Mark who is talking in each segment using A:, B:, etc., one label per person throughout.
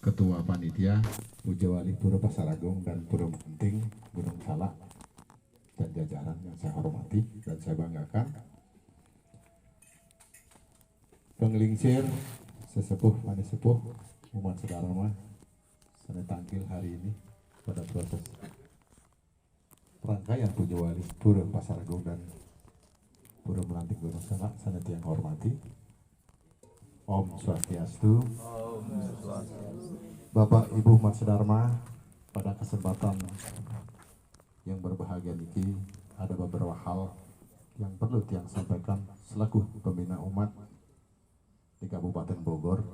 A: Ketua Panitia Puja Wali Pura Pasaragung dan Pura Menting Gunung Salak dan jajaran yang saya hormati dan saya banggakan, penglingsir sesepuh sepuh umat sedarama saya tanggil hari ini pada proses rangkaian Puja Wali Pura Pasaragung dan Pura Melantik Gunung Salak saya yang hormati. Om Swastiastu. Bapak Ibu Mas Dharma, pada kesempatan yang berbahagia ini ada beberapa hal yang perlu tiang sampaikan selaku pembina umat di Kabupaten Bogor.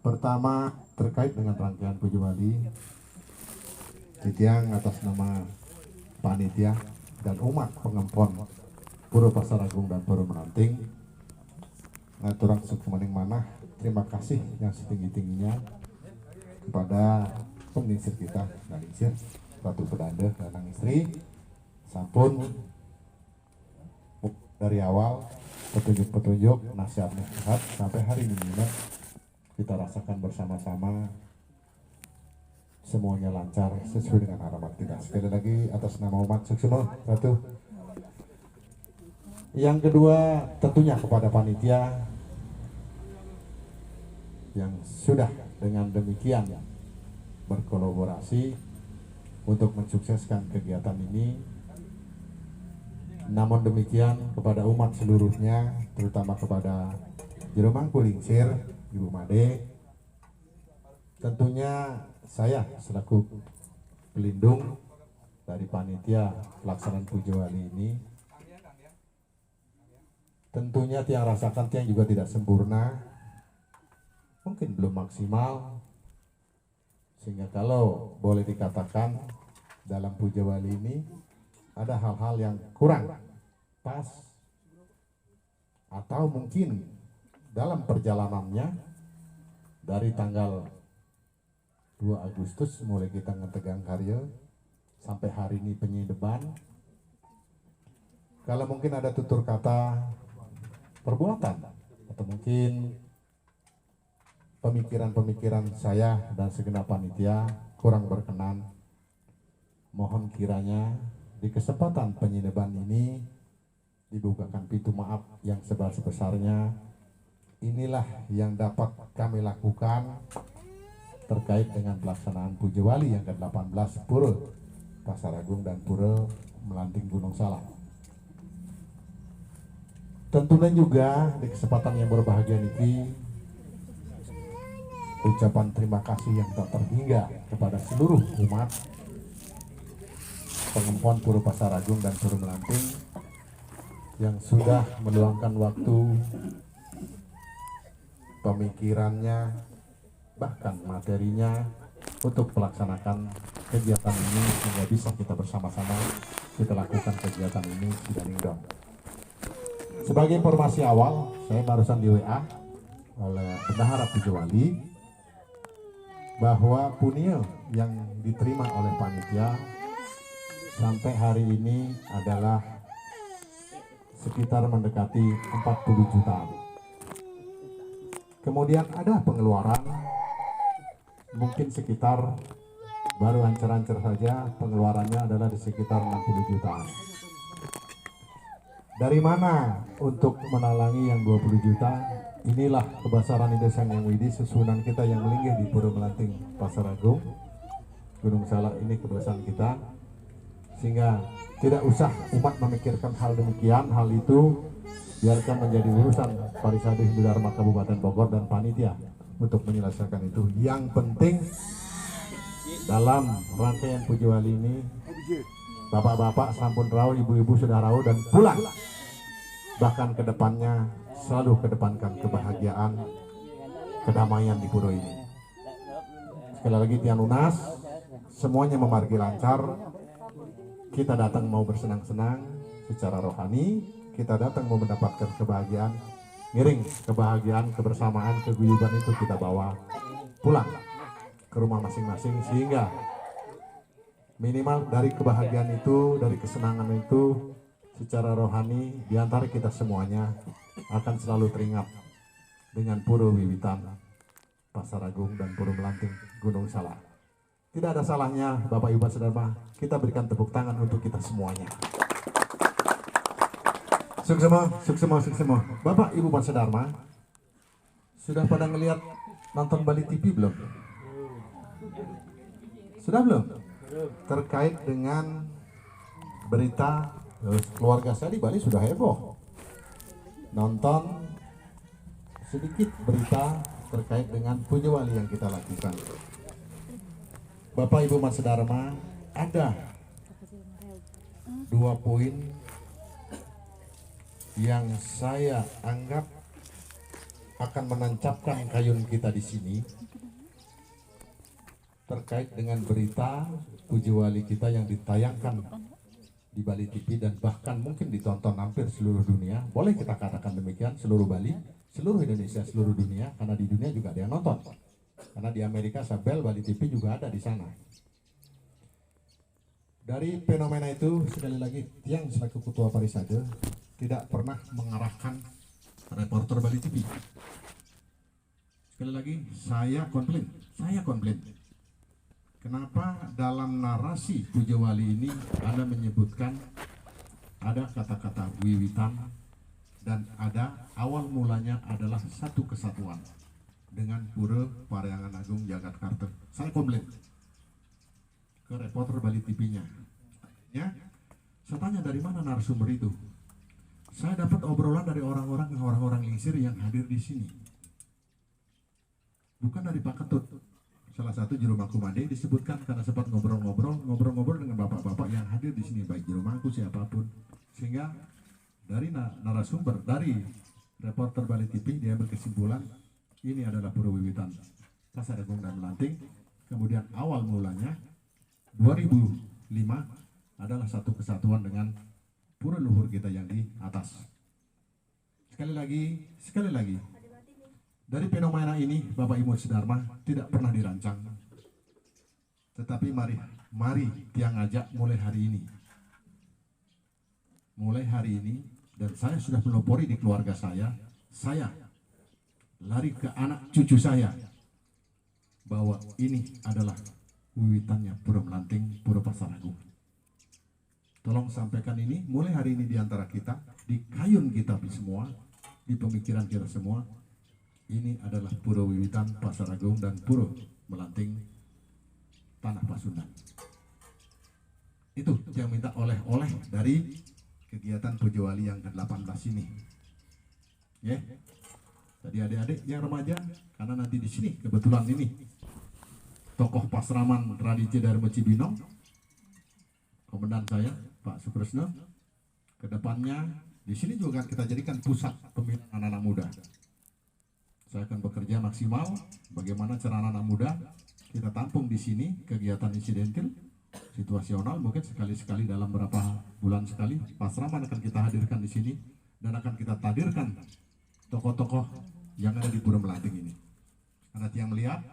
A: Pertama, terkait dengan rangkaian Puja Wali, tiang atas nama panitia dan umat pengempon Pura Pasaragung dan Pura Melanting ngaturang suku maning manah, terima kasih yang setinggi-tingginya kepada penginsir kita, Nalingsir, Ratu Pedanda, Lanang Istri, sampun dari awal petunjuk-petunjuk, nasihat-nasihat sampai hari ini kita rasakan bersama-sama semuanya lancar sesuai dengan harapan kita. Sekali lagi atas nama umat Suksema, Ratu. Yang kedua tentunya kepada panitia yang sudah dengan demikian berkolaborasi untuk mensukseskan kegiatan ini. Namun demikian kepada umat seluruhnya, terutama kepada Jeromangku Lingsir, Ibu Made, tentunya saya selaku pelindung dari panitia pelaksanaan Puja Wali ini, tentunya tiang rasakan tiang juga tidak sempurna, mungkin belum maksimal, sehingga kalau boleh dikatakan dalam Puja Wali ini ada hal-hal yang kurang pas, atau mungkin dalam perjalanannya dari tanggal 2 Agustus mulai kita ngetegang karya sampai hari ini penyideban, kalau mungkin ada tutur kata perbuatan atau mungkin pemikiran-pemikiran saya dan segenap panitia kurang berkenan, mohon kiranya di kesempatan penyideban ini dibukakan pintu maaf yang sebesar-besarnya. Inilah yang dapat kami lakukan terkait dengan pelaksanaan Puja Wali yang ke-18 Pura Pasaragung dan Pura Melanting Gunung Salak. Tentunya juga di kesempatan yang berbahagia ini, ucapan terima kasih yang tak terhingga kepada seluruh umat pengempon Pura Pasaragung dan Pura Melanting yang sudah meluangkan waktu, pemikirannya, bahkan materinya untuk melaksanakan kegiatan ini sehingga bisa kita bersama-sama kita lakukan kegiatan ini di Daningdong. Sebagai informasi awal, saya barusan di WA oleh Bendahara Puja Wali bahwa punya yang diterima oleh panitia sampai hari ini adalah sekitar mendekati 40 jutaan. Kemudian ada pengeluaran mungkin sekitar, baru ancer-ancer saja pengeluarannya adalah di sekitar 60 jutaan. Dari mana untuk menalangi yang 20 juta? Inilah kebesaran Indonesia yang widi, susunan kita yang melinggih di Pura Melanting Pasaragung Gunung Salak ini kebesaran kita, sehingga tidak usah umat memikirkan hal demikian. Hal itu biarkan menjadi urusan Parisade Hindu Dharma Kabupaten Bogor dan panitia untuk menyelesaikan itu. Yang penting dalam rangkaian Puja Wali ini, bapak-bapak sampun rau, ibu-ibu sudah rau dan pulang. Bahkan kedepannya selalu kedepankan kebahagiaan, kedamaian di pura ini. Sekali lagi tiang lunas, semuanya memargi lancar. Kita datang mau bersenang-senang secara rohani, kita datang mau mendapatkan kebahagiaan, miring kebahagiaan, kebersamaan, keguyuban itu kita bawa pulang ke rumah masing-masing, sehingga minimal dari kebahagiaan itu, dari kesenangan itu secara rohani diantara kita semuanya akan selalu teringat dengan pura wiwitan Pasar Agung dan Puro Melanting Gunung Salak. Tidak ada salahnya Bapak Ibu Saudara, kita berikan tepuk tangan untuk kita semuanya. Suksema. Bapak Ibu Saudara, sudah pada ngelihat nonton Bali TV belum? Sudah belum? Terkait dengan berita keluarga saya di Bali sudah heboh. Nonton sedikit berita terkait dengan puja wali yang kita lakukan. Bapak Ibu Mas Dharma, ada 2 poin yang saya anggap akan menancapkan kayun kita di sini terkait dengan berita puja wali kita yang ditayangkan di Bali TV dan bahkan mungkin ditonton hampir seluruh dunia. Boleh kita katakan demikian, seluruh Bali, seluruh Indonesia, seluruh dunia, karena di dunia juga ada yang nonton. Karena di Amerika Sabel Bali TV juga ada di sana. Dari fenomena itu, sekali lagi, Tiang selaku Ketua Parisade tidak pernah mengarahkan reporter Bali TV. Sekali lagi, saya komplain. Kenapa dalam narasi puja wali ini Anda menyebutkan ada kata-kata wiwitan dan ada awal mulanya adalah satu kesatuan dengan Pura Parahyangan Agung Jagatkarta. Saya komplain ke reporter Bali TV-nya. Ya, saya tanya dari mana narasumber itu. Saya dapat obrolan dari orang-orang lingsir yang hadir di sini. Bukan dari Pak Ketut. Salah satu juru mangku mande disebutkan karena sempat ngobrol-ngobrol dengan bapak-bapak yang hadir di sini, baik juru mangku siapapun. Sehingga dari narasumber, dari reporter Bali TV dia berkesimpulan ini adalah pura wiwitan Pasar Agung dan Melanting. Kemudian awal mulanya 2005 adalah satu kesatuan dengan pura luhur kita yang di atas. Sekali lagi, dari fenomena ini Bapak Ibu Saudara tidak pernah dirancang. Tetapi mari Tiang ajak mulai hari ini dan saya sudah melopori di keluarga saya lari ke anak cucu saya bahwa ini adalah wiwitannya Pura Melanting, Pura Pasar Agung. Tolong sampaikan ini mulai hari ini di antara kita, di kayun kita semua, di pemikiran kita semua. Ini adalah Pura Wiwitan Pasar Agung dan Pura Melanting Tanah Pasundan. Itu yang minta oleh-oleh dari kegiatan puja wali yang ke-18 ini. Ya. Jadi adik-adik yang remaja, karena nanti di sini kebetulan ini tokoh Pasraman Raditya Dharma Cibinong, komandan saya Pak Sukresno, kedepannya di sini juga kita jadikan pusat pembinaan anak-anak muda. Saya akan bekerja maksimal bagaimana cara anak muda kita tampung di sini kegiatan insidentil, situasional, mungkin sekali-sekali dalam beberapa bulan sekali Pasraman akan kita hadirkan di sini dan akan kita tadirkan tokoh-tokoh yang ada di Pura Melanting ini. Karena Tiang melihat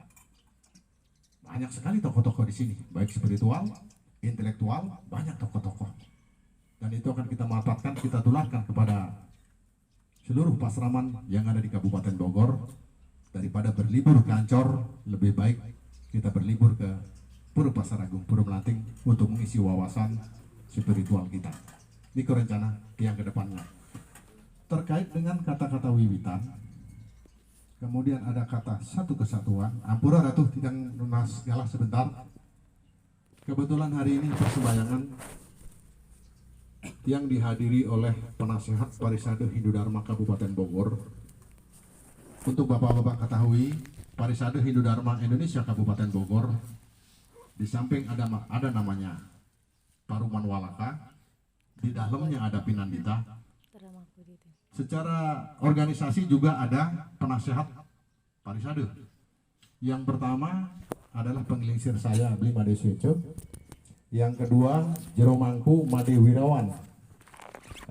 A: banyak sekali tokoh-tokoh di sini, baik spiritual, intelektual, banyak tokoh-tokoh. Dan itu akan kita manfaatkan, kita tularkan kepada seluruh Pasraman yang ada di Kabupaten Bogor. Daripada berlibur ke Ancor, lebih baik kita berlibur ke Pura Pasar Agung, Pura Melanting untuk mengisi wawasan spiritual kita. Ini rencana yang kedepannya. Terkait dengan kata-kata wiwitan, kemudian ada kata satu kesatuan. Ampura Ratu tidak lunas galah sebentar. Kebetulan hari ini persembayangan yang dihadiri oleh penasehat Parisade Hindu Dharma Kabupaten Bogor. Untuk bapak-bapak ketahui, Parisade Hindu Dharma Indonesia Kabupaten Bogor, di samping ada namanya Paruman Walaka, di dalamnya ada Pinandita. Secara organisasi juga ada penasehat Parisade. Yang pertama adalah penglingsir saya Bli Made Swecep. Yang kedua Jero Mangku Made Wirawan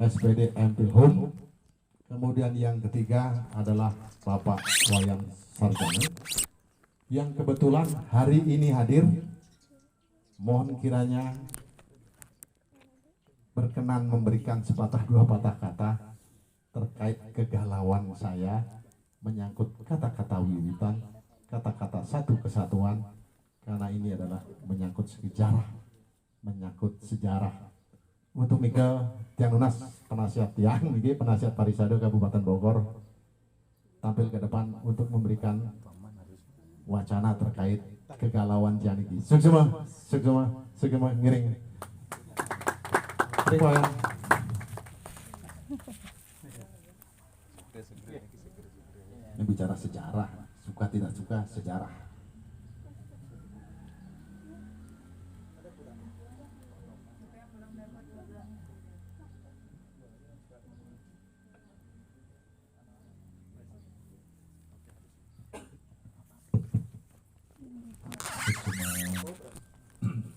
A: SPD Ampil Home. Kemudian yang ketiga adalah Bapak Wayang Sarjana yang kebetulan hari ini hadir. Mohon kiranya berkenan memberikan sepatah dua patah kata terkait kegalauan saya menyangkut kata-kata wiwitan kata-kata satu kesatuan, karena ini adalah menyangkut sejarah. Untuk Mika Tiang Lunas, penasihat Tiang, ini penasihat Parisado Kabupaten Bogor, tampil ke depan untuk memberikan wacana terkait kegalauan Tiang ini. Sugema, ngiring. Terima kasih. Ini bicara sejarah, suka tidak suka sejarah.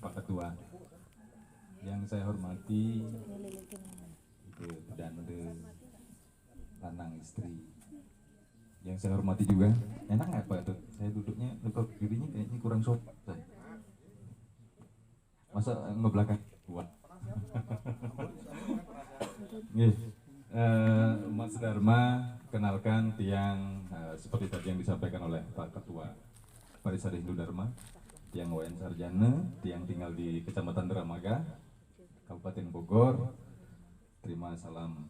B: Pak Ketua, yang saya hormati itu Dande Lanang istri, yang saya hormati juga, enak nggak Pak itu? Saya duduknya, kok dirinya kayaknya kurang sopan saya. Masa ngebelakang buat? Mas Dharma, kenalkan Tiang seperti tadi yang disampaikan oleh Pak Ketua Parisado Hindu Dharma, Tiang WN Sarjana, Tiang tinggal di Kecamatan Dramaga, Kabupaten Bogor. Terima salam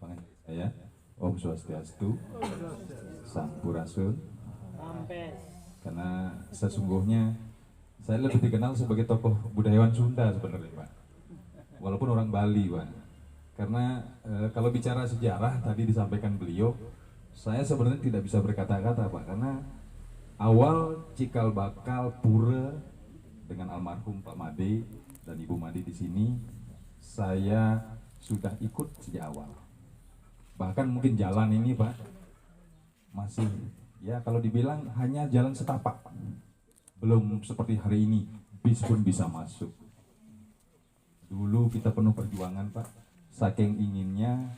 B: pangan saya, Om Swastiastu, Sampurasun. Karena sesungguhnya saya lebih dikenal sebagai tokoh budayawan Sunda sebenarnya Pak, walaupun orang Bali Pak. Karena kalau bicara sejarah tadi disampaikan beliau, saya sebenarnya tidak bisa berkata-kata Pak, karena awal cikal bakal pura dengan almarhum Pak Made dan Ibu Made di sini, saya sudah ikut sejak awal. Bahkan mungkin jalan ini Pak masih, ya kalau dibilang hanya jalan setapak, belum seperti hari ini bis pun bisa masuk. Dulu kita penuh perjuangan Pak, saking inginnya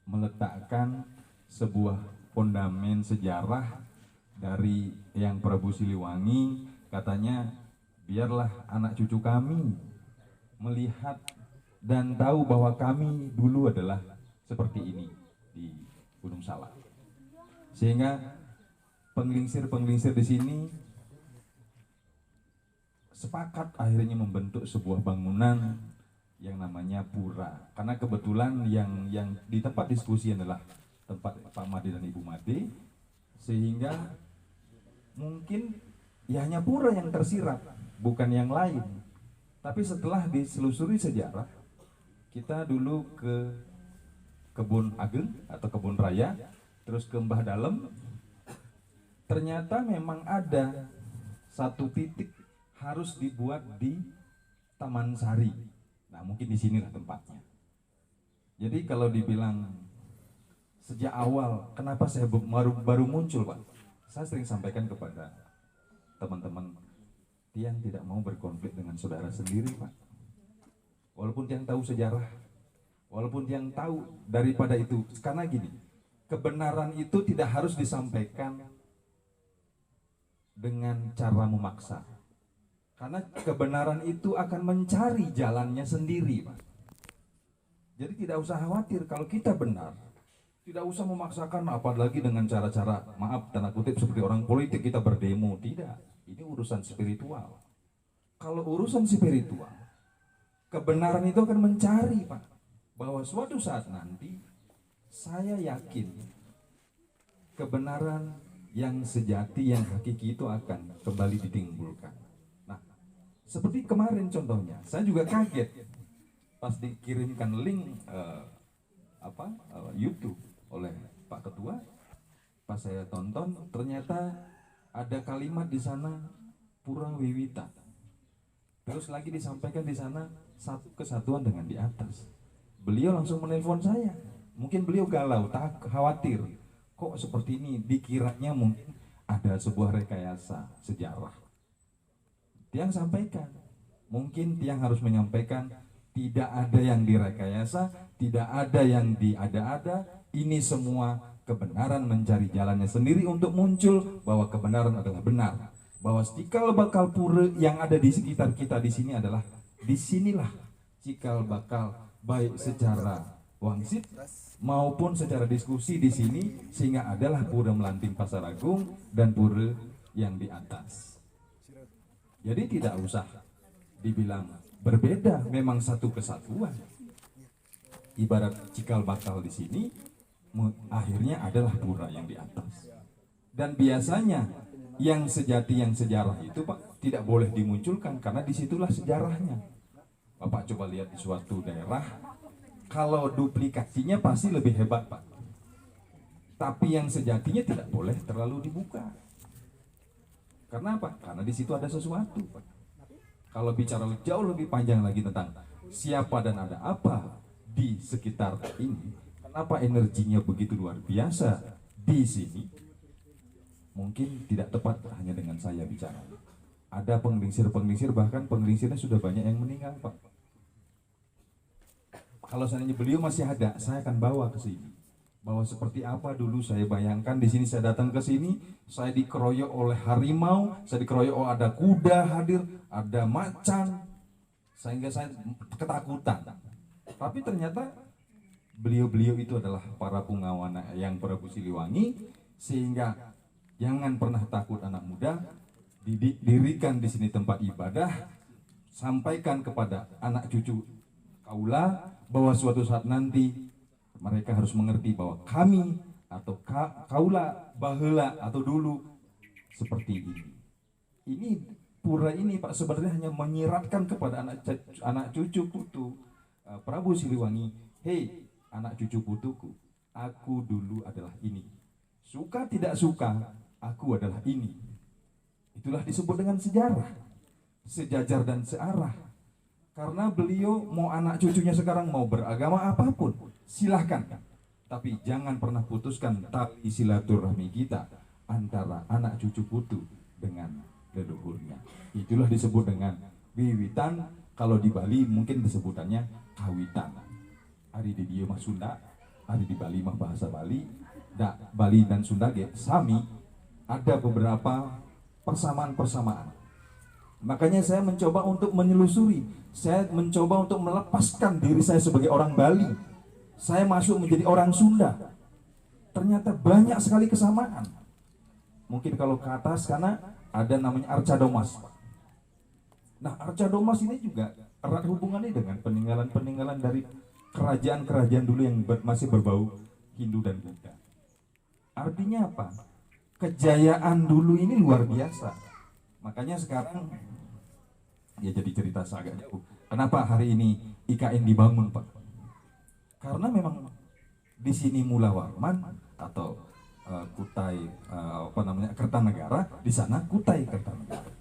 B: meletakkan sebuah fondamen sejarah dari yang Prabu Siliwangi, katanya biarlah anak cucu kami melihat dan tahu bahwa kami dulu adalah seperti ini di Gunung Salak. Sehingga penglingsir-penglingsir di sini sepakat akhirnya membentuk sebuah bangunan yang namanya pura. Karena kebetulan yang di tempat diskusi adalah tempat Pak Made dan Ibu Made, sehingga mungkin ya hanya pura yang tersirat, bukan yang lain. Tapi setelah diselusuri sejarah, kita dulu ke Kebun Ageng atau Kebun Raya, terus ke Mbah Dalem, ternyata memang ada satu titik harus dibuat di Taman Sari. Nah mungkin di sinilah tempatnya. Jadi kalau dibilang sejak awal kenapa saya baru muncul Pak, saya sering sampaikan kepada teman-teman, Tiang tidak mau berkonflik dengan saudara sendiri Pak. Walaupun Tiang tahu sejarah, walaupun Tiang tahu daripada itu, karena gini, kebenaran itu tidak harus disampaikan dengan cara memaksa. Karena kebenaran itu akan mencari jalannya sendiri Pak. Jadi tidak usah khawatir kalau kita benar. Tidak usah memaksakan, apalagi dengan cara-cara, maaf tanda kutip, seperti orang politik kita berdemo. Tidak, ini urusan spiritual. Kalau urusan spiritual, kebenaran itu akan mencari Pak, bahwa suatu saat nanti saya yakin kebenaran yang sejati, yang hakiki itu akan kembali ditimbulkan. Nah, seperti kemarin contohnya, saya juga kaget pas dikirimkan link YouTube oleh Pak Ketua. Pas saya tonton, ternyata ada kalimat di sana Pura Wiwita. Terus lagi disampaikan di sana satu kesatuan dengan di atas. Beliau langsung menelpon saya. Mungkin beliau galau, tak khawatir. Kok seperti ini? Dikiranya mungkin ada sebuah rekayasa sejarah. Tiang sampaikan, mungkin Tiang harus menyampaikan tidak ada yang direkayasa, tidak ada yang diada-ada. Ini semua kebenaran mencari jalannya sendiri untuk muncul bahwa kebenaran adalah benar. Bahwa cikal bakal pura yang ada di sekitar kita di sini adalah disinilah cikal bakal baik secara wangsit maupun secara diskusi di sini, sehingga adalah Pura Melanting Pasar Agung dan pura yang di atas. Jadi tidak usah dibilang berbeda, memang satu kesatuan. Ibarat cikal bakal di sini, akhirnya adalah pura yang di atas. Dan biasanya yang sejati, yang sejarah itu Pak tidak boleh dimunculkan karena disitulah sejarahnya. Bapak coba lihat di suatu daerah, kalau duplikasinya pasti lebih hebat Pak. Tapi yang sejatinya tidak boleh terlalu dibuka. Karena apa? Karena di situ ada sesuatu Pak. Kalau bicara jauh lebih panjang lagi tentang siapa dan ada apa di sekitar ini, kenapa energinya begitu luar biasa di sini? Mungkin tidak tepat hanya dengan saya bicara. Ada penggelingsir-penggelingsir, bahkan penggelingsirnya sudah banyak yang meninggal Pak. Kalau seandainya beliau masih ada, saya akan bawa ke sini. Bahwa seperti apa dulu saya bayangkan di sini, saya datang ke sini, saya dikeroyok oleh harimau, saya dikeroyok oleh ada kuda hadir, ada macan, sehingga saya ketakutan. Tapi ternyata beliau-beliau itu adalah para punggawa yang Prabu Siliwangi, sehingga jangan pernah takut anak muda, dirikan di sini tempat ibadah, sampaikan kepada anak cucu kaula bahwa suatu saat nanti mereka harus mengerti bahwa kami atau kaula baheula atau dulu seperti ini. Ini pura ini Pak sebenarnya hanya menyiratkan kepada anak cucu putu Prabu Siliwangi, hei anak cucu putuku, aku dulu adalah ini. Suka tidak suka, aku adalah ini. Itulah disebut dengan sejarah, sejajar dan searah. Karena beliau mau anak cucunya sekarang mau beragama apapun, silahkan. Tapi jangan pernah putuskan tali silaturahmi kita antara anak cucu putu dengan leluhurnya. Itulah disebut dengan wiwitan. Kalau di Bali mungkin disebutannya kawitan. Ari di dia mah Sunda, ari di Bali mah bahasa Bali. Bali dan Sunda sami, ada beberapa persamaan-persamaan. Makanya saya mencoba untuk menyelusuri, saya mencoba untuk melepaskan diri saya sebagai orang Bali. Saya masuk menjadi orang Sunda. Ternyata banyak sekali kesamaan. Mungkin kalau ke atas karena ada namanya Arca Domas. Nah, Arca Domas ini juga erat hubungannya dengan peninggalan-peninggalan dari kerajaan-kerajaan dulu yang masih berbau Hindu dan Buddha. Artinya apa? Kejayaan dulu ini luar biasa. Makanya sekarang ya jadi cerita agak jauh. Kenapa hari ini IKN dibangun Pak? Karena memang di sini Mula Warman atau Kutai Kertanegara, di sana Kutai Kertanegara.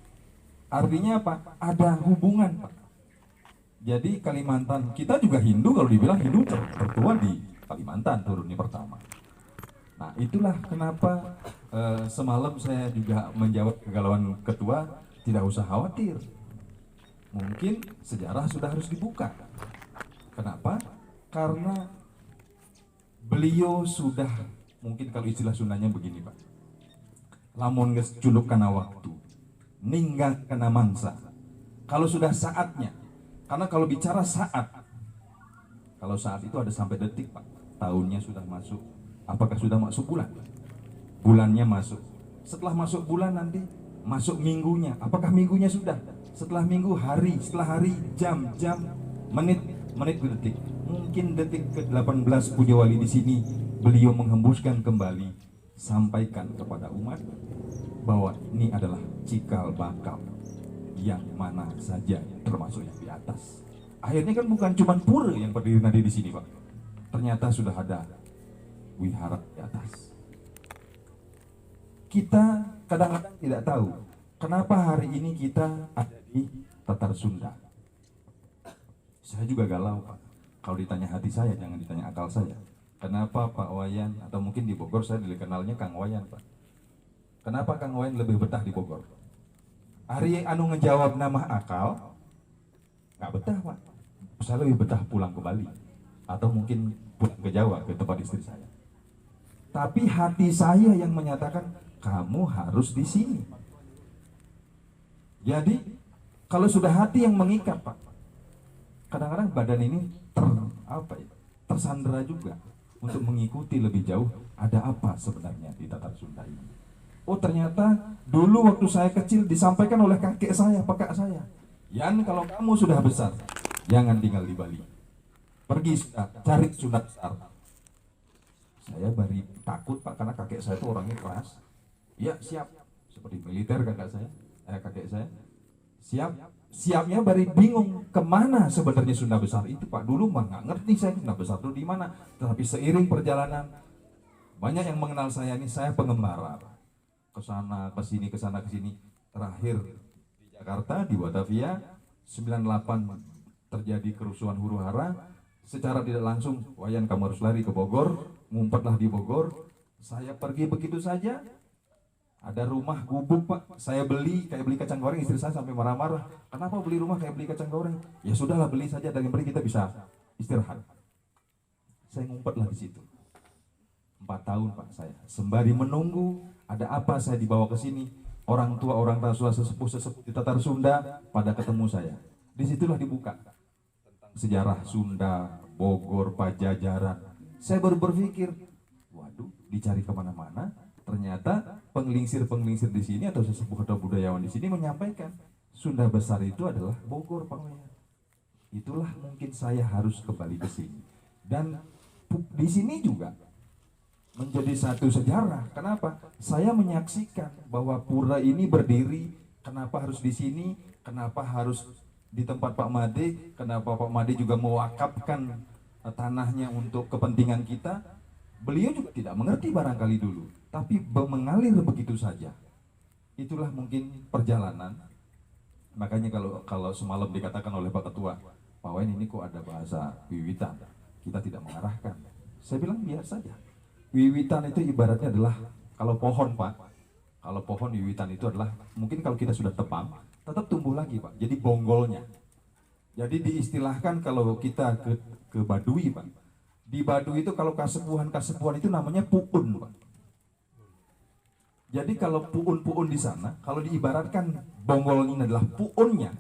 B: Artinya apa? Ada hubungan Pak. Jadi Kalimantan, kita juga Hindu, kalau dibilang Hindu tertua di Kalimantan turunnya pertama. Nah itulah kenapa semalam saya juga menjawab kegalauan ketua, tidak usah khawatir. Mungkin sejarah sudah harus dibuka. Kenapa? Karena beliau sudah, mungkin kalau istilah Sundanya begini Pak, lamun geus culuk kana waktu, ninggal kana mangsa. Kalau sudah saatnya, karena kalau bicara saat, kalau saat itu ada sampai detik Pak, tahunnya sudah masuk. Apakah sudah masuk bulan? Bulannya masuk. Setelah masuk bulan nanti masuk minggunya. Apakah minggunya sudah? Setelah minggu hari, setelah hari jam, menit detik. Mungkin detik ke-18 Puja Wali di sini beliau menghembuskan kembali, sampaikan kepada umat bahwa ini adalah cikal bakal yang mana saja termasuk yang di atas. Akhirnya kan bukan cuma pura yang berdiri nanti di sini Pak. Ternyata sudah ada wihara di atas. Kita kadang-kadang tidak tahu kenapa hari ini kita ada di Tatar Sunda. Saya juga galau Pak. Kalau ditanya hati saya, jangan ditanya akal saya. Kenapa Pak Wayan, atau mungkin di Bogor saya dikenalnya Kang Wayan Pak. Kenapa Kang Wayan lebih betah di Bogor? Hari anu ngejawab nama akal, nggak betah Pak. Saya lebih betah pulang ke Bali. Atau mungkin pulang ke Jawa, ke tempat istri saya. Tapi hati saya yang menyatakan kamu harus di sini. Jadi kalau sudah hati yang mengikat Pak, kadang-kadang badan ini tersandera juga
C: untuk mengikuti lebih jauh ada apa sebenarnya di Tatar Sunda ini. Oh ternyata dulu waktu saya kecil disampaikan oleh kakek saya, kakak saya, Yan kalau kamu sudah besar, jangan tinggal di Bali. Pergi sudah, cari Sunda besar. Saya bari takut Pak, karena kakek saya itu orangnya keras. Ya siap, seperti militer kakek saya. Siapnya bari bingung kemana sebenarnya Sunda besar itu Pak. Dulu mah nggak ngerti saya Sunda besar itu di mana. Tetapi seiring perjalanan banyak yang mengenal saya ini, saya pengembara Pak. Kesana kesini kesana kesini. Terakhir di Jakarta, di Batavia 98 terjadi kerusuhan huru-hara. Secara tidak langsung, Wayan kamu harus lari ke Bogor, ngumpetlah di Bogor. Saya pergi begitu saja. Ada rumah gubuk Pak, saya beli kayak beli kacang goreng, istri saya sampai marah-marah. Kenapa beli rumah kayak beli kacang goreng? Ya sudahlah beli saja, dari beli kita bisa istirahat. Saya ngumpetlah di situ. 4 tahun Pak saya, sembari menunggu ada apa saya dibawa ke sini. Orang tua, orang tua sesepuh di Tatar Sunda pada ketemu saya. Disitulah dibuka sejarah Sunda, Bogor, Pajajaran. Saya baru berpikir, waduh, dicari kemana-mana. Ternyata penglingsir-penglingsir di sini atau sesepuh atau budayawan di sini menyampaikan Sunda besar itu adalah Bogor, Pak Wayan. Itulah mungkin saya harus kembali ke sini. Dan di sini juga menjadi satu sejarah. Kenapa? Saya menyaksikan bahwa pura ini berdiri. Kenapa harus di sini? Kenapa harus di tempat Pak Made? Kenapa Pak Made juga mewakafkan tanahnya untuk kepentingan kita? Beliau juga tidak mengerti barangkali dulu, tapi mengalir begitu saja. Itulah mungkin perjalanan. Makanya kalau semalam dikatakan oleh Pak Ketua, Pak Wayan ini kok ada bahasa wiwitan, kita tidak mengarahkan. Saya bilang biar saja. Wiwitan itu ibaratnya adalah kalau pohon Pak, kalau pohon wiwitan itu adalah mungkin kalau kita sudah tebang tetap tumbuh lagi Pak. Jadi bonggolnya. Jadi diistilahkan kalau kita ke Baduy Pak. Di Baduy itu kalau kasepuhan itu namanya puun Pak. Jadi kalau puun-puun di sana, kalau diibaratkan bonggol ini adalah puunnya.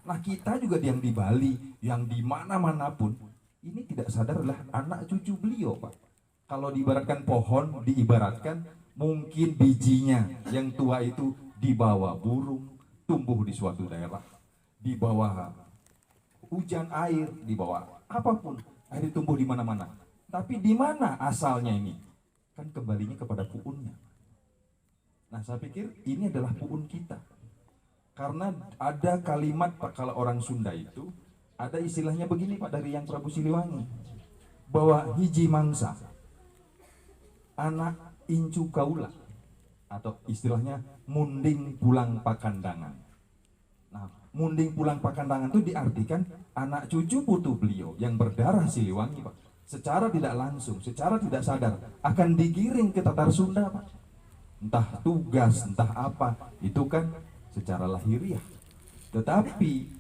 C: Nah kita juga yang di Bali, yang di mana-mana pun, ini tidak sadar adalah anak cucu beliau Pak. Kalau diibaratkan pohon, diibaratkan mungkin bijinya yang tua itu dibawa burung, tumbuh di suatu daerah, di bawah hujan air, di bawah apapun, air tumbuh di mana-mana. Tapi di mana asalnya ini? Kan kembalinya kepada puunnya. Nah saya pikir ini adalah puun kita. Karena ada kalimat Pak, kalau orang Sunda itu, ada istilahnya begini Pak dari yang Prabu Siliwangi. Bahwa hiji mangsa, anak incu kaula, atau istilahnya munding pulang pakandangan. Nah, munding pulang pakandangan itu diartikan anak cucu putu beliau yang berdarah Siliwangi Pak. Secara tidak langsung, secara tidak sadar akan digiring ke Tatar Sunda Pak. Entah tugas, entah apa, itu kan secara lahiriah. Tetapi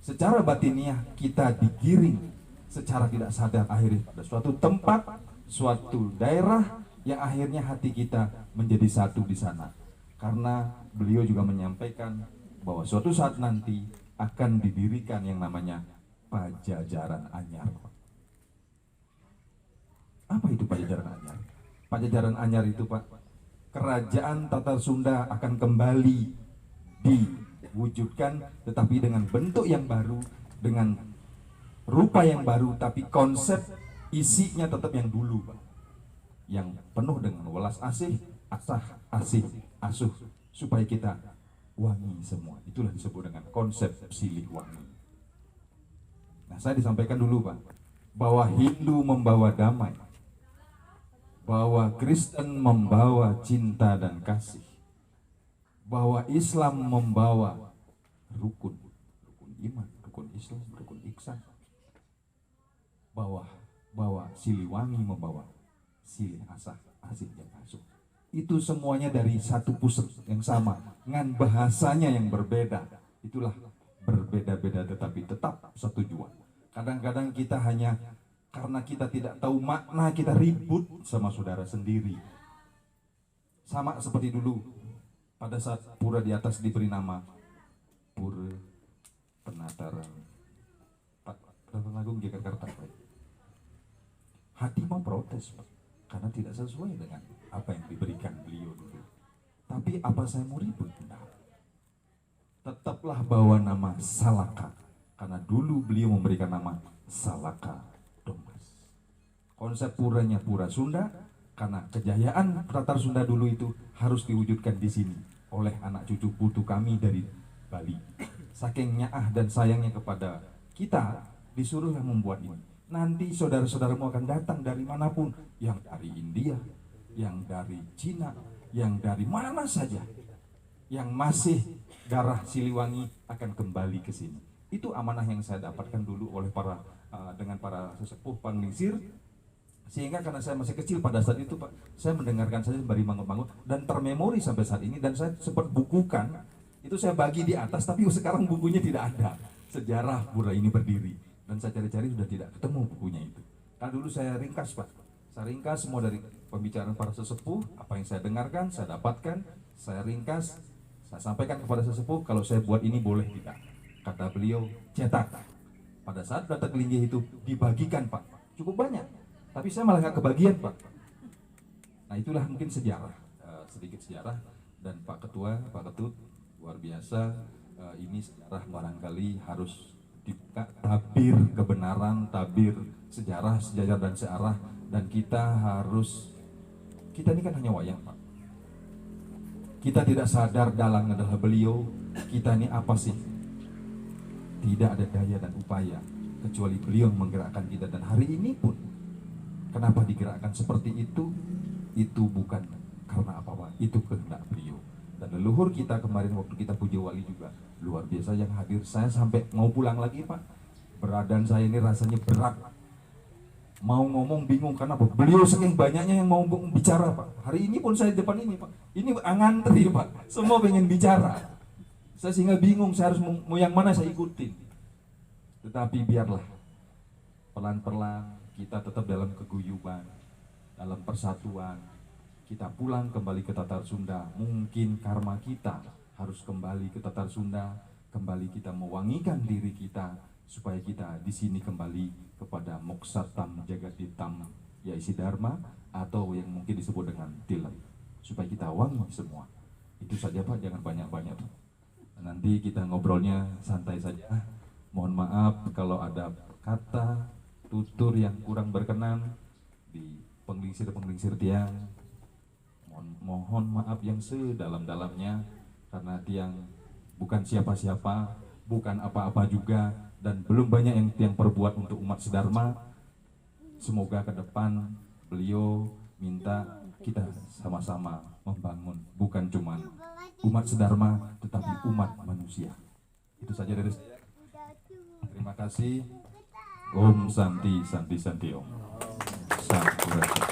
C: secara batiniah kita digiring secara tidak sadar akhirnya pada suatu tempat, suatu daerah yang akhirnya hati kita menjadi satu di sana. Karena beliau juga menyampaikan bahwa suatu saat nanti akan didirikan yang namanya Pajajaran Anyar. Apa itu Pajajaran Anyar? Pajajaran Anyar itu Pak, kerajaan Tatar Sunda akan kembali diwujudkan, tetapi dengan bentuk yang baru, dengan rupa yang baru, tapi konsep isinya tetap yang dulu Pak, yang penuh dengan welas asih, asuh, supaya kita wangi semua. Itulah disebut dengan konsep silih wangi. Nah saya disampaikan dulu Pak, bahwa Hindu membawa damai, bahwa Kristen membawa cinta dan kasih, bahwa Islam membawa rukun iman, rukun Islam, rukun ihsan, bahwa Siliwangi membawa silih asih dan asuh. Itu semuanya dari satu pusat yang sama, dengan bahasanya yang berbeda. Itulah berbeda-beda tetapi tetap satu tujuan. Kadang-kadang kita hanya karena kita tidak tahu makna, kita ribut sama saudara sendiri. Sama seperti dulu pada saat pura di atas diberi nama Pura Penataran Agung Jakarta. hati mau protes Pak, karena tidak sesuai dengan apa yang diberikan beliau dulu. Tapi apa saya mau ribut? Nah, tetaplah bawa nama Salaka, karena dulu beliau memberikan nama Salaka Domas. Konsep puranya pura Sunda, karena kejayaan Tatar Sunda dulu itu harus diwujudkan di sini oleh anak cucu putu kami dari Bali. Saking nyaah dan sayangnya kepada kita, disuruhlah membuat ini. Nanti saudara-saudaramu akan datang dari manapun, yang dari India, yang dari Cina, yang dari mana saja, yang masih darah Siliwangi akan kembali ke sini. Itu amanah yang saya dapatkan dulu oleh dengan para sesepuh Panglingsir. Sehingga karena saya masih kecil pada saat itu Pak, saya mendengarkan saja sembari bangun-bangun dan termemori sampai saat ini, dan saya sempat bukukan, itu saya bagi di atas, tapi sekarang bukunya tidak ada, sejarah pura ini berdiri, dan saya cari-cari sudah tidak ketemu bukunya itu. Karena dulu saya ringkas Pak, saya ringkas semua dari pembicaraan para sesepuh, apa yang saya dengarkan, saya dapatkan, saya ringkas, saya sampaikan kepada sesepuh, kalau saya buat ini boleh tidak? Kata beliau, cetak. Pada saat data kelinggih itu dibagikan Pak, cukup banyak. Tapi saya malah nggak kebagian Pak. Nah itulah mungkin sejarah, sedikit sejarah. Dan Pak Ketua, Pak Ketut, luar biasa. Ini sejarah barangkali harus dibuka, tabir kebenaran, tabir sejarah, sejajar dan searah. Dan kita ini kan hanya wayang Pak. Kita tidak sadar dalang adalah beliau, kita ini apa sih? Tidak ada daya dan upaya, kecuali beliau menggerakkan kita. Dan hari ini pun, kenapa digerakkan seperti itu bukan karena apa-apa, itu kehendak beliau. Dan leluhur kita kemarin waktu kita puja wali juga luar biasa yang hadir. Saya sampai mau pulang lagi Pak, beradaan saya ini rasanya berat, mau ngomong bingung karena apa? Beliau saking banyaknya yang mau bicara Pak. Hari ini pun saya depan ini Pak, ini ngantri Pak, semua pengen bicara. Saya sehingga bingung, saya harus mau yang mana saya ikutin. Tetapi biarlah pelan-pelan kita tetap dalam keguyuban, dalam persatuan. Kita pulang kembali ke Tatar Sunda. Mungkin karma kita harus kembali ke Tatar Sunda, kembali kita mewangikan diri kita supaya kita di sini kembali kepada Moksatam Jagaditam Yaisi Dharma, atau yang mungkin disebut dengan Tilam, supaya kita wangi semua. Itu saja Pak, jangan banyak-banyak. Nanti kita ngobrolnya santai saja. Mohon maaf kalau ada kata tutur yang kurang berkenan di penglingsir tiang. Mohon maaf yang sedalam-dalamnya, karena tiang bukan siapa-siapa, bukan apa-apa juga, dan belum banyak yang tiang perbuat untuk umat sedharma. Semoga ke depan beliau minta kita sama-sama membangun, bukan cuma umat sedharma, tetapi umat manusia. Itu saja dari saya. Terima kasih. Om Santi Santi Santi Om. Sampurasun.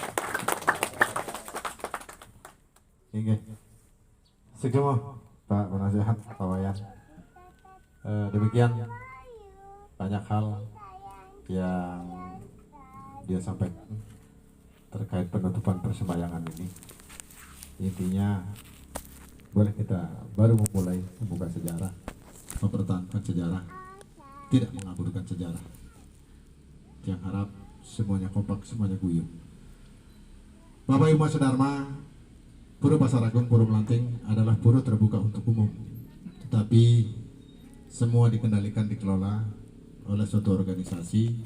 A: Oke. Segera Pak Penasehat, Pak Wayan. Demikian banyak hal yang dia sampaikan terkait penutupan persembahyangan ini. Intinya, boleh kita baru memulai membuka sejarah, mempertahankan sejarah, tidak mengaburkan sejarah. Yang harap semuanya kompak, semuanya guyup. Bapak Ibu Sedharma, Pura Pasar Agung Pura Melanting adalah pura terbuka untuk umum, tetapi semua dikendalikan, dikelola oleh suatu organisasi,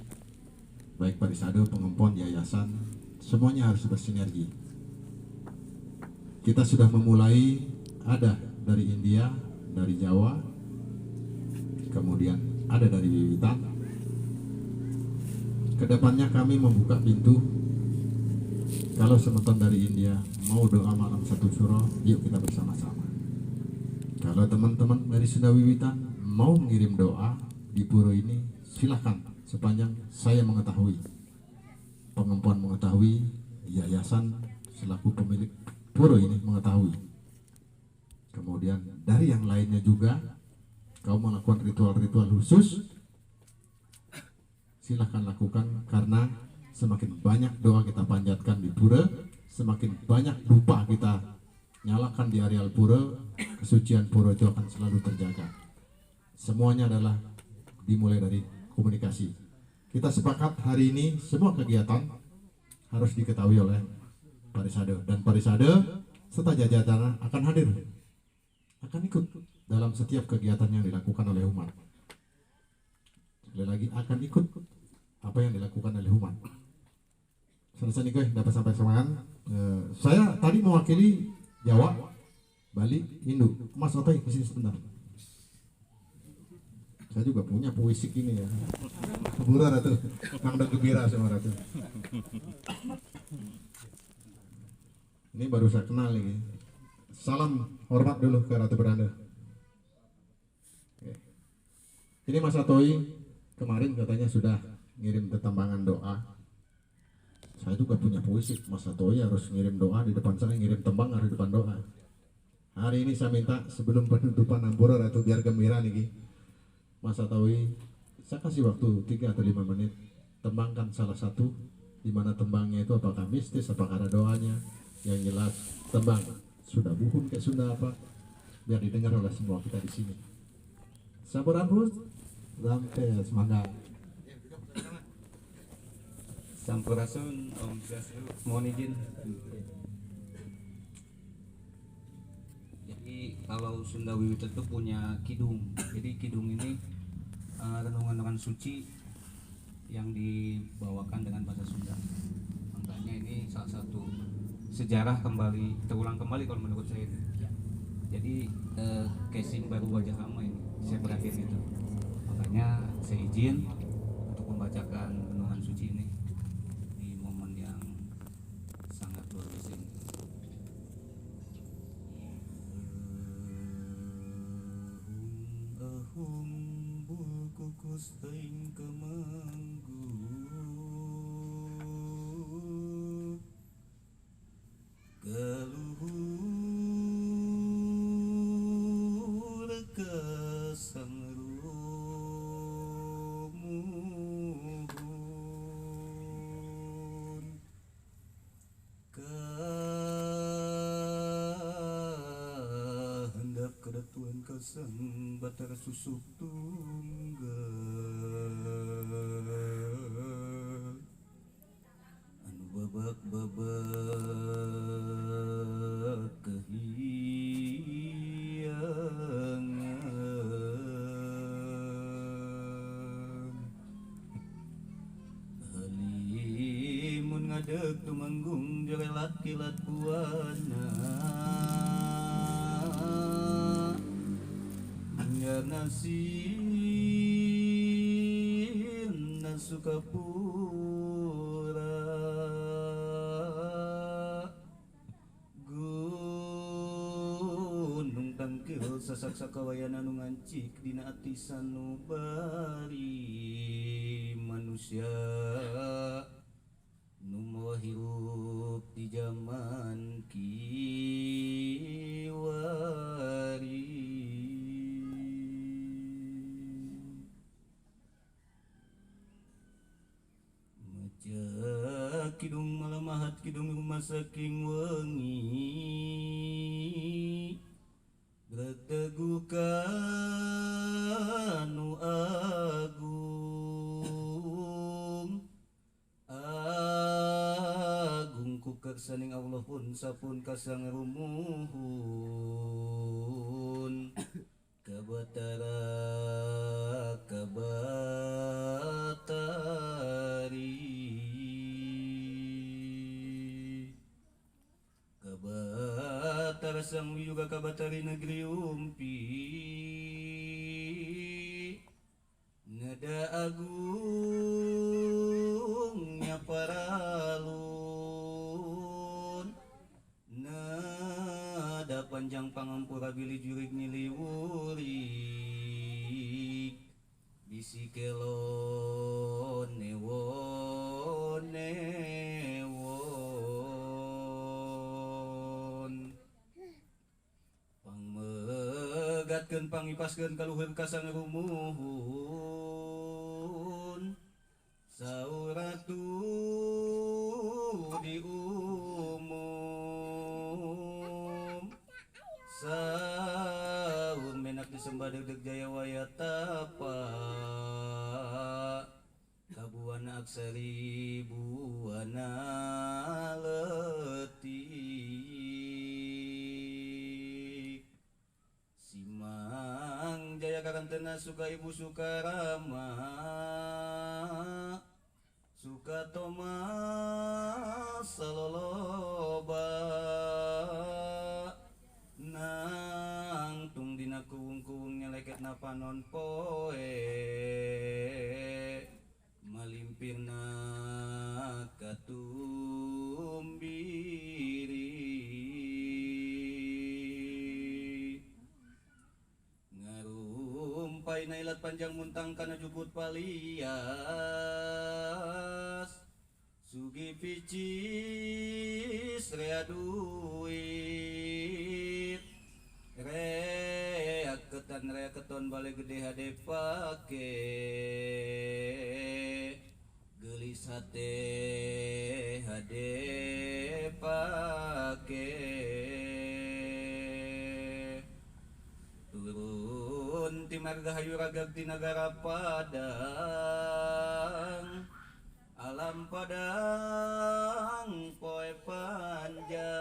A: baik Parisado, Pengempon, Yayasan, semuanya harus bersinergi. Kita sudah memulai, ada dari India, dari Jawa, kemudian ada dari Wiwitan. Kedepannya kami membuka pintu. Kalau semeton dari India mau doa malam satu suro, yuk kita bersama-sama. Kalau teman-teman dari Sunda Wiwitan mau mengirim doa di pura ini, silahkan, sepanjang saya mengetahui, Pengempon mengetahui, yayasan selaku pemilik pura ini mengetahui. Kemudian dari yang lainnya juga, kau melakukan ritual-ritual khusus, silahkan lakukan, karena semakin banyak doa kita panjatkan di pura, semakin banyak dupa kita nyalakan di areal pura, kesucian pura itu akan selalu terjaga. Semuanya adalah dimulai dari komunikasi. Kita sepakat hari ini semua kegiatan harus diketahui oleh Parisade, dan Parisade serta jajaran akan hadir, akan ikut dalam setiap kegiatan yang dilakukan oleh umat. Sekali lagi, akan ikut apa yang dilakukan oleh umat. Selesai nih guys, dapat sampai semangat. Saya tadi mewakili Jawa, Bali, Indo. Mas Otoy kesini sebentar. Saya juga punya puisi ini ya. Kebura Ratu, Nang dan Gembira sama Ratu. Ini baru saya kenal nih. Salam hormat dulu ke Ratu Beranda. Oke. Ini Mas Otoy kemarin katanya sudah ngirim tetambangan doa. Saya juga punya puisi, Mas Otoy harus ngirim doa di depan saya, ngirim tembang harus di depan doa. Hari ini saya minta sebelum penutupan Ampura Ratu biar gembira nih, Mas Otoy, saya kasih waktu 3 atau 5 menit, tembangkan salah satu, di mana tembangnya itu apakah mistis, apakah ada doanya, yang jelas tembang sudah buhun kayak Sunda apa, biar didengar oleh semua kita di sini. Sampurasun, sampai semangat.
D: Sampurasun, Om Swastiastu, mohon izin. Jadi kalau Sunda Wiwit itu punya kidung. Jadi kidung ini renungan-renungan suci yang dibawakan dengan bahasa Sunda. Makanya ini salah satu sejarah terulang kembali kalau menurut saya ini. Jadi casing baru wajah lama ini, saya berakhir itu. Makanya saya izin untuk membacakan renungan suci ini di momen yang sangat luar biasa ini. Ahum bukukus teing kemanggu galuhur kesang rumuhun kahendap kedatuan kesang batar susuk tunggal anu babak-babak kehiangan halimun ngadeg tumanggung jere laki-lat buana anyar nasin nasukapura gunung tangkil sasak sakawayan anu ngancik dina ati sanubari manusia nu moal hirup di zaman kiwari. Maja kidung malamahat kidung rumah saking wengi bertegukan nu agung agung ku kersaning Allah pun sapun kasang rumuhun kabatara kabatari kabatara sang juga kabatari negeri umpi nada agungnya paralun nada panjang pangampura bili jurig niliwurik bisi kelon newon newon pangmegatkeun pangipaskeun kaluhur kasang rumuhun sauratu di umum saur menak disembah deg jaya wayatapa kabuana aksari buana karantena suka ibu suka rama suka Thomas saloloba nang tung dina kuung-kuung nyeleket na panon poe malimpirna katumbiri ngarumpai na ilat panjang muntang kana jubut palias sugi picis rea duit rea keton balik gede hade pake gelis hate hade pake turun ti margahayu ragag ti nagara Padang alam Padang poe panjang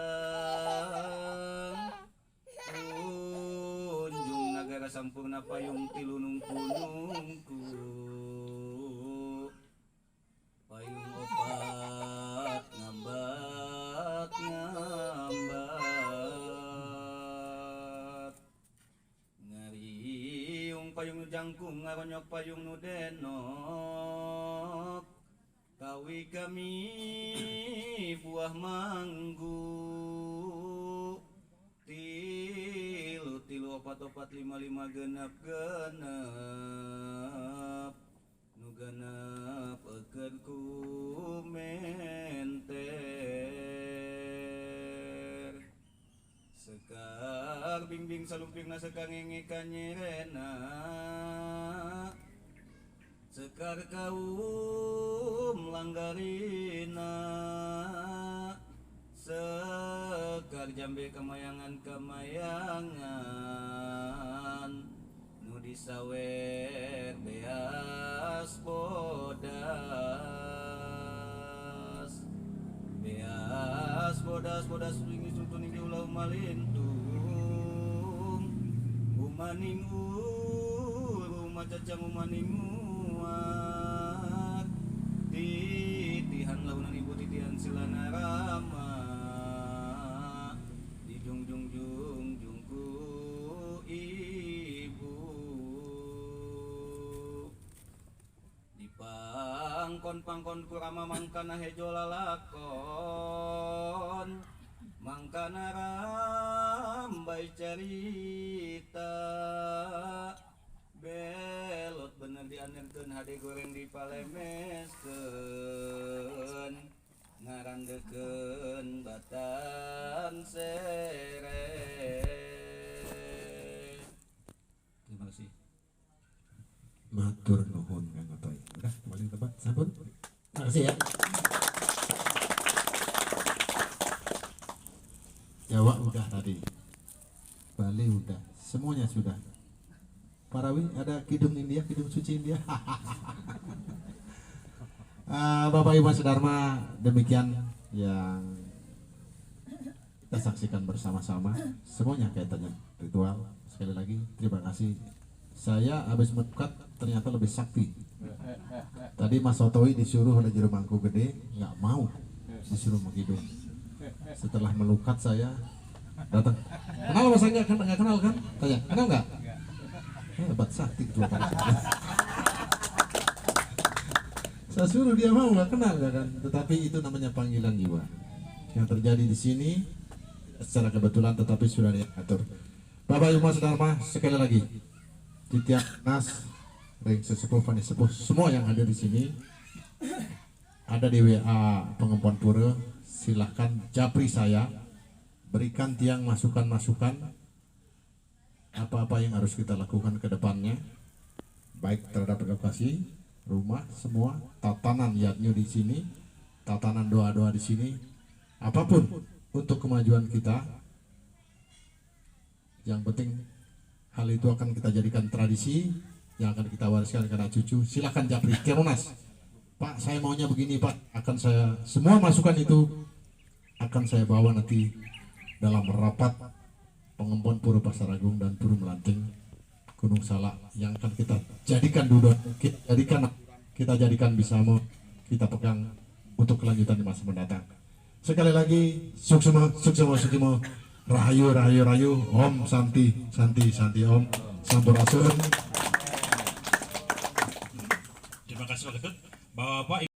D: kunjung nagara sampurna payung tilunung punungku payung opat ngambat ngariung payung nu jangkung ngaronyok payung nu denok kawi kami buah manggu tilu opat lima genep nu genep eker ku menter sekar bimbing salumpingna sekar ngenge kanyerena sekar kaum langgarina sekar jambe kamayangan nu disawer beas bodas wingi suntuning diulah malintung umaning rumah cacang umaning muat titihan launan ibu titihan silana rama jungku ibu dipangkon kurama mangkana hejo lalakon mangkana rambai cerita belot bener dianerkeun hade goreng dipalemeskeun ngarandekeun batan sere. Terima kasih.
A: Matur nuhun Kang Otoy. Udah kembali ke tempat. Sampun. Terima kasih ya. Jawa udah tadi. Bali udah. Semuanya sudah. Parawi ada kidung India, kidung suci India. Bapak Ibu Sadarma, demikian yang kita saksikan bersama-sama. Semuanya kaitannya ritual. Sekali lagi terima kasih. Saya habis menukat ternyata lebih sakti. Tadi Mas Otoy disuruh oleh juru mangku gede, nggak mau disuruh menghidung. Setelah melukat saya datang. Kenal Mas Angga? Nggak kenal kan? Tanya, kenal nggak? Hebat sakti ketua panitia. Saya suruh dia mau nggak kenal ya kan, tetapi itu namanya panggilan jiwa yang terjadi di sini secara kebetulan, tetapi sudah diatur. Bapak Ibu Sadarma, sekali lagi Titiak Nas, Ring Sesepuh, Fani Sepuh, semua yang ada di sini ada di WA Pengempon Pura. Silahkan japri saya, berikan tiang masukan-masukan apa-apa yang harus kita lakukan ke depannya, baik terhadap edukasi rumah, semua tatanan yatnya di sini, tatanan doa-doa di sini, apapun untuk kemajuan kita. Yang penting hal itu akan kita jadikan tradisi yang akan kita wariskan ke anak cucu. Silakan japri Keronas, Pak saya maunya begini Pak, akan saya semua masukan itu akan saya bawa nanti dalam rapat Pengempon Pura Pasar Agung dan Pura Melanting Gunung Salak yang akan kita jadikan kita jadikan Bisamo, kita pegang untuk kelanjutan di masa mendatang. Sekali lagi, suksema, rahayu, Om Santi, Om Sampurasun.
E: Terima kasih Pak Ketut. Bapak